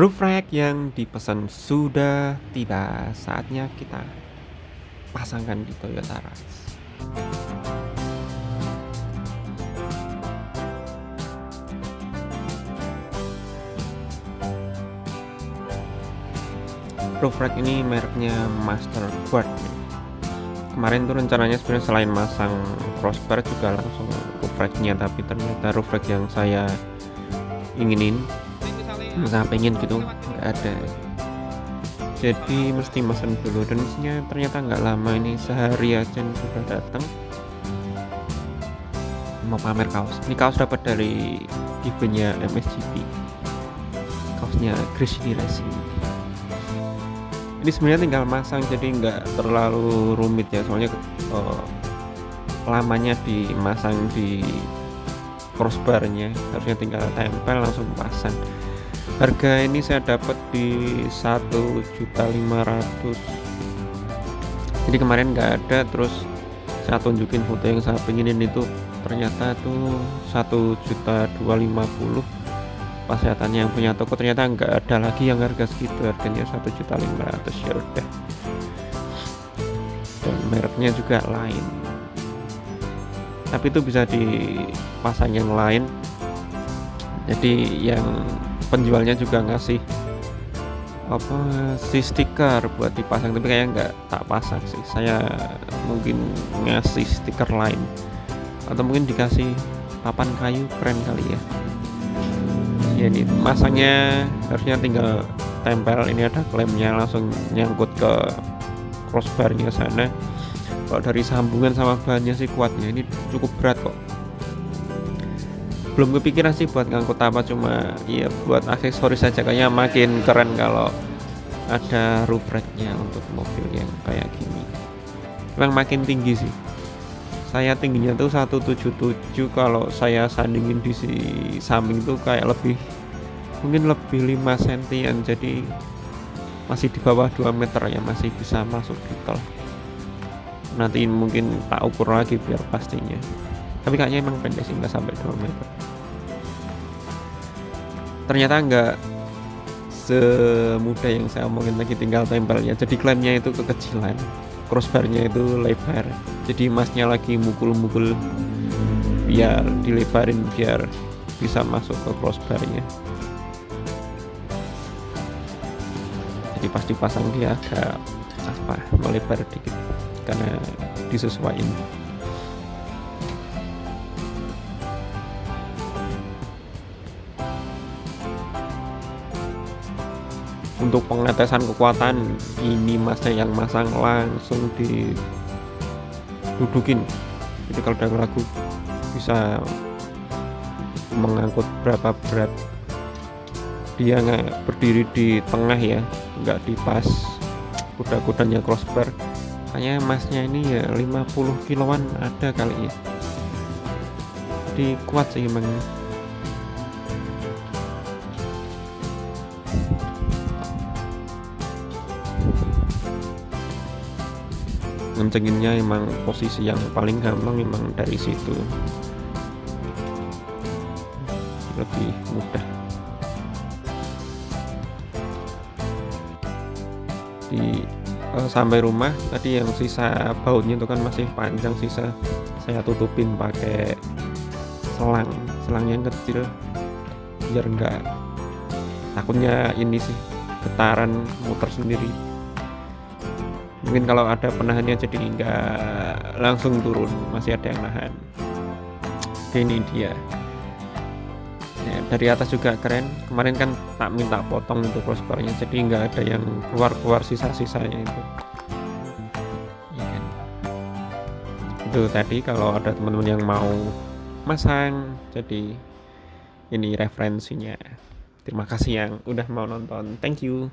Roof rack yang dipesan sudah tiba, saatnya kita pasangkan di Toyota Rush. Roof rack ini mereknya Masterguard. Kemarin tuh rencananya sebenarnya selain masang crossbar juga langsung roof racknya, tapi ternyata roof rack yang saya inginin, saya pengen gitu nggak ada. Jadi mesti mesen dulu, dan isinya ternyata nggak lama, ini sehari aja nih sudah datang. Mau pamer kaos, ini kaos dapat dari eventnya MXGP, kaosnya Grizzly Racing. Ini sebenarnya tinggal masang, jadi nggak terlalu rumit ya, soalnya lamanya dimasang di crossbarnya, harusnya tinggal tempel langsung pasang. Harga ini saya dapat di 1.500.000. Jadi kemarin nggak ada, terus saya tunjukin foto yang saya pengenin itu, ternyata tuh 1.250.000. Pas saya tanya yang punya toko, ternyata nggak ada lagi yang harga segitu, harganya 1.500.000. Ya udah, dan mereknya juga lain, tapi itu bisa dipasang yang lain. Jadi yang penjualnya juga ngasih si stiker buat dipasang, tapi kayaknya nggak tak pasang sih, saya mungkin ngasih stiker lain, atau mungkin dikasih papan kayu, keren kali ya. Ya ini masangnya harusnya tinggal tempel, ini ada klemnya, langsung nyangkut ke crossbarnya sana. Kalau dari sambungan sama bahannya sih kuatnya, ini cukup berat kok. Belum kepikiran sih buat ngangkut apa, cuma ya buat aksesoris saja, kayaknya makin keren kalau ada roof racknya untuk mobil yang kayak gini. Memang makin tinggi sih, saya tingginya tuh 177, kalau saya sandingin di samping tuh kayak mungkin lebih 5 sentian, jadi masih di bawah 2 meter ya, masih bisa masuk di tol. Nanti mungkin tak ukur lagi biar pastinya, tapi kayaknya emang pendek sih, nggak sampai 2 meter. Ternyata nggak semudah yang saya omongin tadi, tinggal tempelnya. Jadi klemnya itu kekecilan, crossbarnya itu lebar, jadi masnya lagi mukul-mukul biar dilebarin biar bisa masuk ke crossbarnya. Jadi pas dipasang dia agak melebar dikit karena disesuaikan. Untuk pengetesan kekuatan, ini masnya yang masang langsung didudukin, jadi kalau udah ragu bisa mengangkut berapa berat. Dia nggak berdiri di tengah ya, nggak di pas kuda-kudanya crossbar. Kayaknya masnya ini ya 50 kiloan ada kali ya, jadi kuat sih emang. Ngencenginnya emang posisi yang paling gampang emang dari situ, lebih mudah. Sampai rumah tadi yang sisa bautnya itu kan masih panjang, sisa saya tutupin pakai selang yang kecil biar enggak, takutnya ini sih getaran muter sendiri. Mungkin kalau ada penahannya jadi enggak langsung turun, masih ada yang nahan. Ini dia ya, dari atas juga keren. Kemarin kan tak minta potong untuk crossbarnya, jadi nggak ada yang keluar sisa-sisanya itu ya kan. Itu tadi kalau ada teman-teman yang mau masang, jadi ini referensinya. Terima kasih yang udah mau nonton, thank you.